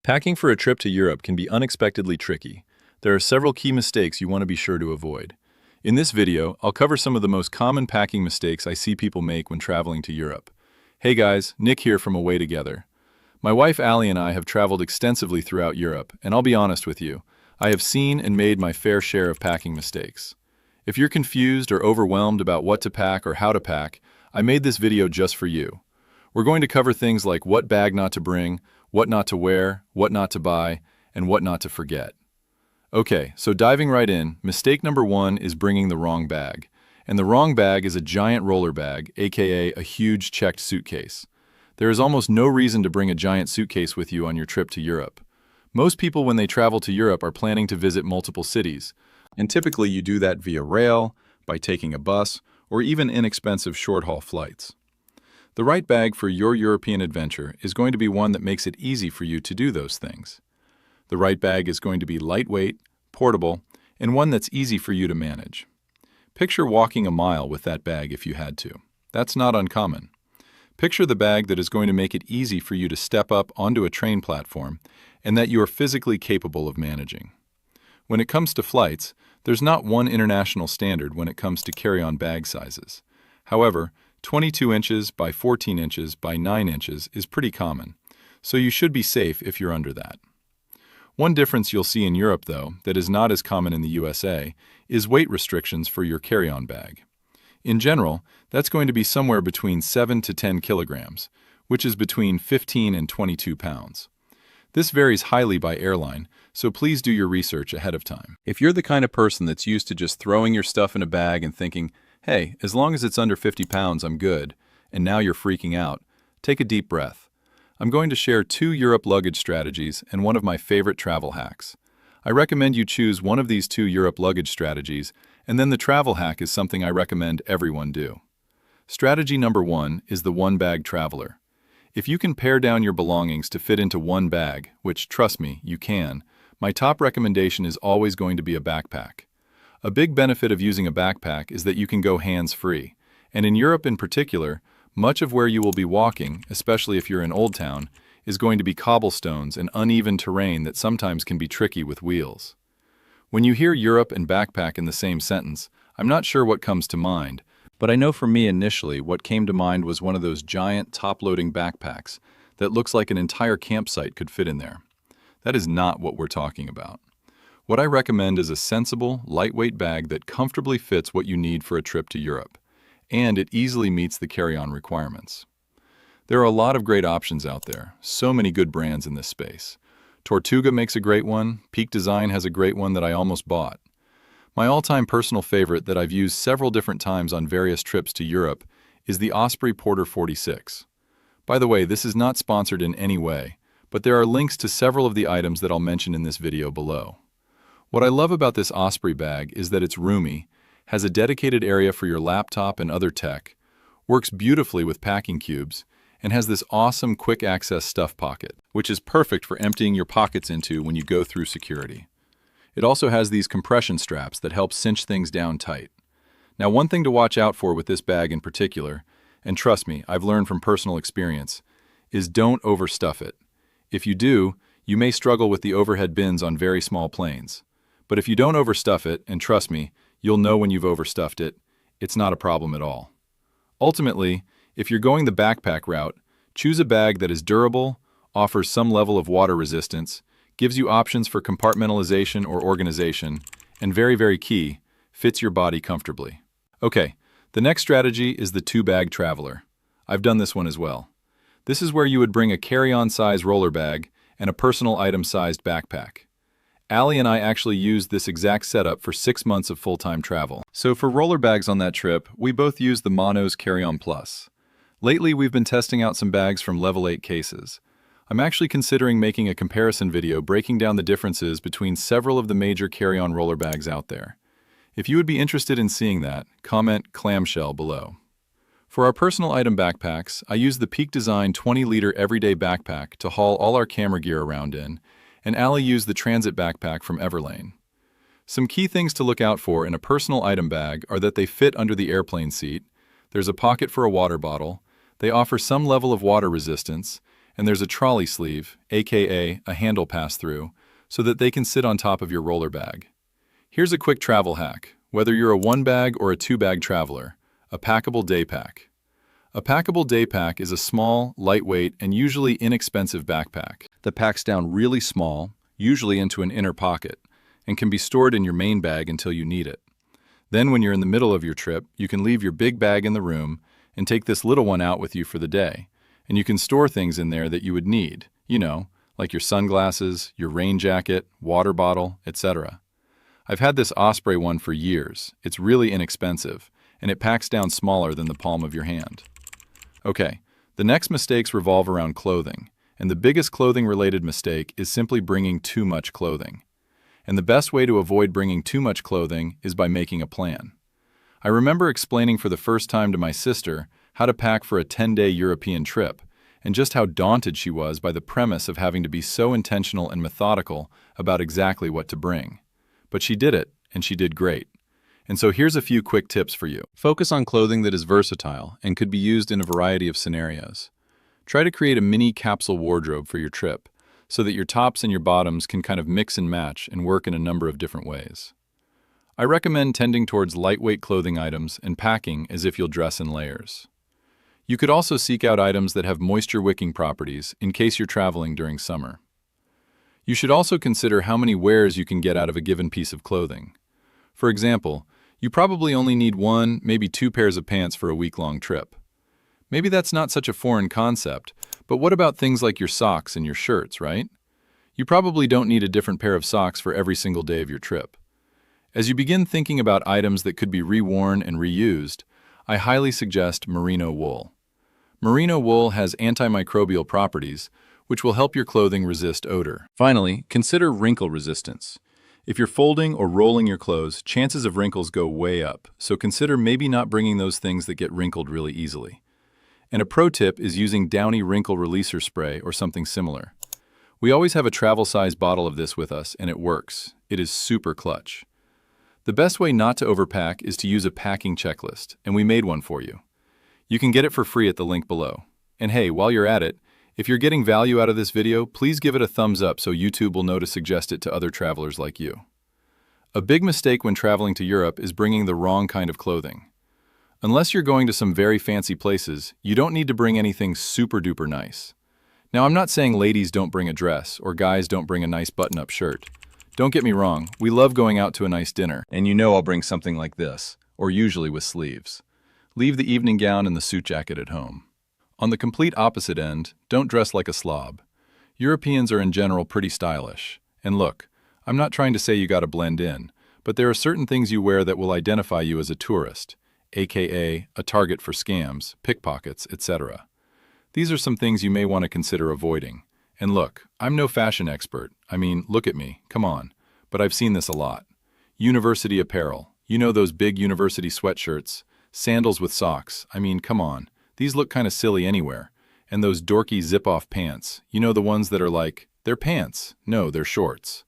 Packing for a trip to Europe can be unexpectedly tricky. There are several key mistakes you want to be sure to avoid. In this video, I'll cover some of the most common packing mistakes I see people make when traveling to Europe. Hey guys, Nick here from Away Together. My wife Allie and I have traveled extensively throughout Europe, and I'll be honest with you, I have seen and made my fair share of packing mistakes. If you're confused or overwhelmed about what to pack or how to pack, I made this video just for you. We're going to cover things like what bag not to bring, what not to wear, what not to buy, and what not to forget. Okay, so diving right in, mistake number one is bringing the wrong bag. And the wrong bag is a giant roller bag, aka a huge checked suitcase. There is almost no reason to bring a giant suitcase with you on your trip to Europe. Most people when they travel to Europe are planning to visit multiple cities, and typically you do that via rail, by taking a bus, or even inexpensive short-haul flights. The right bag for your European adventure is going to be one that makes it easy for you to do those things. The right bag is going to be lightweight, portable, and one that's easy for you to manage. Picture walking a mile with that bag if you had to. That's not uncommon. Picture the bag that is going to make it easy for you to step up onto a train platform and that you are physically capable of managing. When it comes to flights, there's not one international standard when it comes to carry-on bag sizes. However, 22 inches by 14 inches by 9 inches is pretty common, so you should be safe if you're under that. One difference you'll see in Europe, though, that is not as common in the USA, is weight restrictions for your carry-on bag. In general, that's going to be somewhere between 7 to 10 kilograms, which is between 15 and 22 pounds. This varies highly by airline, so please do your research ahead of time. If you're the kind of person that's used to just throwing your stuff in a bag and thinking, hey, as long as it's under 50 pounds, I'm good, and now you're freaking out, take a deep breath. I'm going to share 2 Europe luggage strategies and one of my favorite travel hacks. I recommend you choose one of these 2 Europe luggage strategies, and then the travel hack is something I recommend everyone do. Strategy number 1 is the one-bag traveler. If you can pare down your belongings to fit into one bag, which, trust me, you can, my top recommendation is always going to be a backpack. A big benefit of using a backpack is that you can go hands-free, and in Europe in particular, much of where you will be walking, especially if you're in Old Town, is going to be cobblestones and uneven terrain that sometimes can be tricky with wheels. When you hear Europe and backpack in the same sentence, I'm not sure what comes to mind, but I know for me initially what came to mind was one of those giant top-loading backpacks that looks like an entire campsite could fit in there. That is not what we're talking about. What I recommend is a sensible, lightweight bag that comfortably fits what you need for a trip to Europe, and it easily meets the carry-on requirements. There are a lot of great options out there, so many good brands in this space. Tortuga makes a great one, Peak Design has a great one that I almost bought. My all-time personal favorite that I've used several different times on various trips to Europe is the Osprey Porter 46. By the way, this is not sponsored in any way, but there are links to several of the items that I'll mention in this video below. What I love about this Osprey bag is that it's roomy, has a dedicated area for your laptop and other tech, works beautifully with packing cubes, and has this awesome quick-access stuff pocket, which is perfect for emptying your pockets into when you go through security. It also has these compression straps that help cinch things down tight. Now, one thing to watch out for with this bag in particular, and trust me, I've learned from personal experience, is don't overstuff it. If you do, you may struggle with the overhead bins on very small planes. But if you don't overstuff it, and trust me, you'll know when you've overstuffed it, it's not a problem at all. Ultimately, if you're going the backpack route, choose a bag that is durable, offers some level of water resistance, gives you options for compartmentalization or organization, and very key, fits your body comfortably. Okay, the next strategy is the 2-bag traveler. I've done this one as well. This is where you would bring a carry-on size roller bag and a personal item-sized backpack. Allie and I actually used this exact setup for 6 months of full-time travel. So for roller bags on that trip, we both used the Mono's Carry-On Plus. Lately, we've been testing out some bags from Level 8 cases. I'm actually considering making a comparison video breaking down the differences between several of the major carry-on roller bags out there. If you would be interested in seeing that, comment clamshell below. For our personal item backpacks, I use the Peak Design 20-liter everyday backpack to haul all our camera gear around in, and Allie used the Transit backpack from Everlane. Some key things to look out for in a personal item bag are that they fit under the airplane seat, there's a pocket for a water bottle, they offer some level of water resistance, and there's a trolley sleeve, aka a handle pass-through, so that they can sit on top of your roller bag. Here's a quick travel hack, whether you're a one-bag or a two-bag traveler: a packable day pack. A packable day pack is a small, lightweight, and usually inexpensive backpack that packs down really small, usually into an inner pocket, and can be stored in your main bag until you need it. Then when you're in the middle of your trip, you can leave your big bag in the room and take this little one out with you for the day, and you can store things in there that you would need, like your sunglasses, your rain jacket, water bottle, etc. I've had this Osprey one for years. It's really inexpensive, and it packs down smaller than the palm of your hand. Okay, the next mistakes revolve around clothing, and the biggest clothing-related mistake is simply bringing too much clothing. And the best way to avoid bringing too much clothing is by making a plan. I remember explaining for the first time to my sister how to pack for a 10-day European trip, and just how daunted she was by the premise of having to be so intentional and methodical about exactly what to bring. But she did it, and she did great. And so here's a few quick tips for you. Focus on clothing that is versatile and could be used in a variety of scenarios. Try to create a mini capsule wardrobe for your trip, so that your tops and your bottoms can kind of mix and match and work in a number of different ways. I recommend tending towards lightweight clothing items and packing as if you'll dress in layers. You could also seek out items that have moisture-wicking properties in case you're traveling during summer. You should also consider how many wears you can get out of a given piece of clothing. For example, you probably only need 1, maybe 2 pairs of pants for a week-long trip. Maybe that's not such a foreign concept, but what about things like your socks and your shirts, right? You probably don't need a different pair of socks for every single day of your trip. As you begin thinking about items that could be reworn and reused, I highly suggest merino wool. Merino wool has antimicrobial properties, which will help your clothing resist odor. Finally, consider wrinkle resistance. If you're folding or rolling your clothes, chances of wrinkles go way up, so consider maybe not bringing those things that get wrinkled really easily. And a pro tip is using Downy Wrinkle Releaser Spray or something similar. We always have a travel-size bottle of this with us, and it works. It is super clutch. The best way not to overpack is to use a packing checklist, and we made one for you. You can get it for free at the link below. And hey, while you're at it, if you're getting value out of this video, please give it a thumbs up so YouTube will know to suggest it to other travelers like you. A big mistake when traveling to Europe is bringing the wrong kind of clothing. Unless you're going to some very fancy places, you don't need to bring anything super duper nice. Now, I'm not saying ladies don't bring a dress or guys don't bring a nice button-up shirt. Don't get me wrong, we love going out to a nice dinner, and I'll bring something like this, or usually with sleeves. Leave the evening gown and the suit jacket at home. On the complete opposite end, don't dress like a slob. Europeans are in general pretty stylish. And look, I'm not trying to say you gotta blend in, but there are certain things you wear that will identify you as a tourist, aka a target for scams, pickpockets, etc. These are some things you may want to consider avoiding. And look, I'm no fashion expert. Look at me, come on. But I've seen this a lot. University apparel, those big university sweatshirts, sandals with socks, come on. These look kind of silly anywhere. And those dorky zip-off pants, the ones that are like, they're pants. No, they're shorts.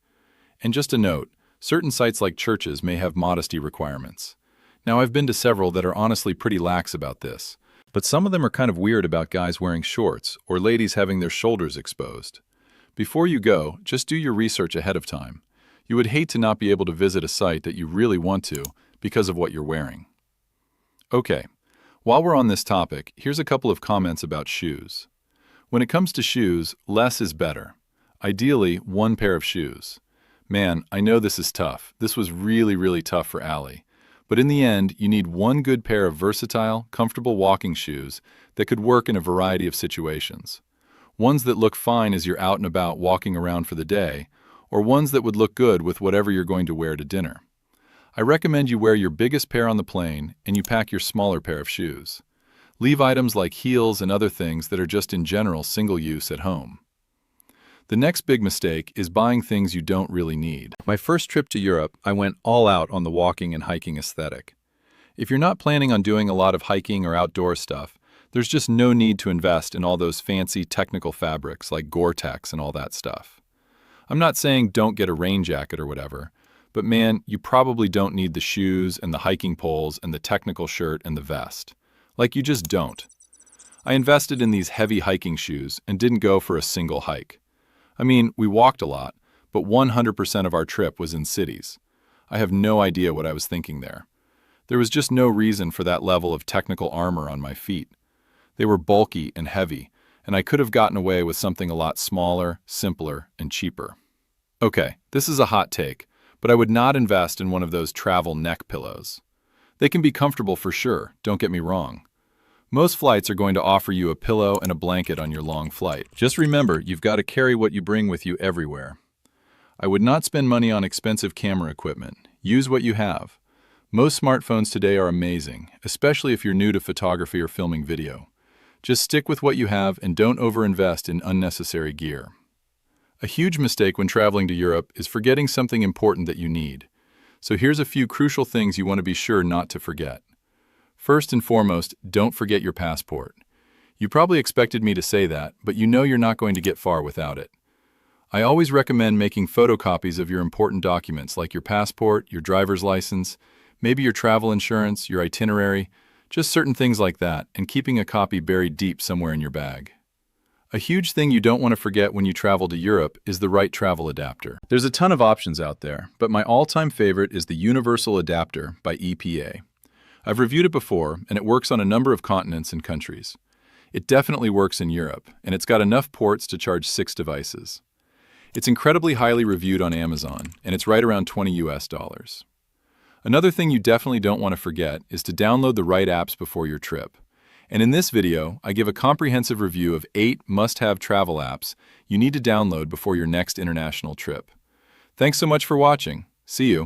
And just a note, certain sites like churches may have modesty requirements. Now, I've been to several that are honestly pretty lax about this, but some of them are kind of weird about guys wearing shorts or ladies having their shoulders exposed. Before you go, just do your research ahead of time. You would hate to not be able to visit a site that you really want to because of what you're wearing. Okay. While we're on this topic, here's a couple of comments about shoes. When it comes to shoes, less is better. Ideally, 1 pair of shoes. Man, I know this is tough. This was really, really tough for Allie. But in the end, you need 1 good pair of versatile, comfortable walking shoes that could work in a variety of situations. Ones that look fine as you're out and about walking around for the day, or ones that would look good with whatever you're going to wear to dinner. I recommend you wear your biggest pair on the plane and you pack your smaller pair of shoes. Leave items like heels and other things that are just in general single use at home. The next big mistake is buying things you don't really need. My first trip to Europe, I went all out on the walking and hiking aesthetic. If you're not planning on doing a lot of hiking or outdoor stuff, there's just no need to invest in all those fancy technical fabrics like Gore-Tex and all that stuff. I'm not saying don't get a rain jacket or whatever, but man, you probably don't need the shoes and the hiking poles and the technical shirt and the vest. Like, you just don't. I invested in these heavy hiking shoes and didn't go for a single hike. I mean, we walked a lot, but 100% of our trip was in cities. I have no idea what I was thinking there. There was just no reason for that level of technical armor on my feet. They were bulky and heavy, and I could have gotten away with something a lot smaller, simpler, and cheaper. Okay, this is a hot take, but I would not invest in one of those travel neck pillows. They can be comfortable for sure, don't get me wrong. Most flights are going to offer you a pillow and a blanket on your long flight. Just remember, you've got to carry what you bring with you everywhere. I would not spend money on expensive camera equipment. Use what you have. Most smartphones today are amazing, especially if you're new to photography or filming video. Just stick with what you have and don't overinvest in unnecessary gear. A huge mistake when traveling to Europe is forgetting something important that you need. So here's a few crucial things you want to be sure not to forget. First and foremost, don't forget your passport. You probably expected me to say that, but you know you're not going to get far without it. I always recommend making photocopies of your important documents like your passport, your driver's license, maybe your travel insurance, your itinerary, just certain things like that, and keeping a copy buried deep somewhere in your bag. A huge thing you don't want to forget when you travel to Europe is the right travel adapter. There's a ton of options out there, but my all-time favorite is the Universal Adapter by EPA. I've reviewed it before, and it works on a number of continents and countries. It definitely works in Europe, and it's got enough ports to charge 6 devices. It's incredibly highly reviewed on Amazon, and it's right around $20 US. Another thing you definitely don't want to forget is to download the right apps before your trip. And in this video, I give a comprehensive review of 8 must-have travel apps you need to download before your next international trip. Thanks so much for watching. See you.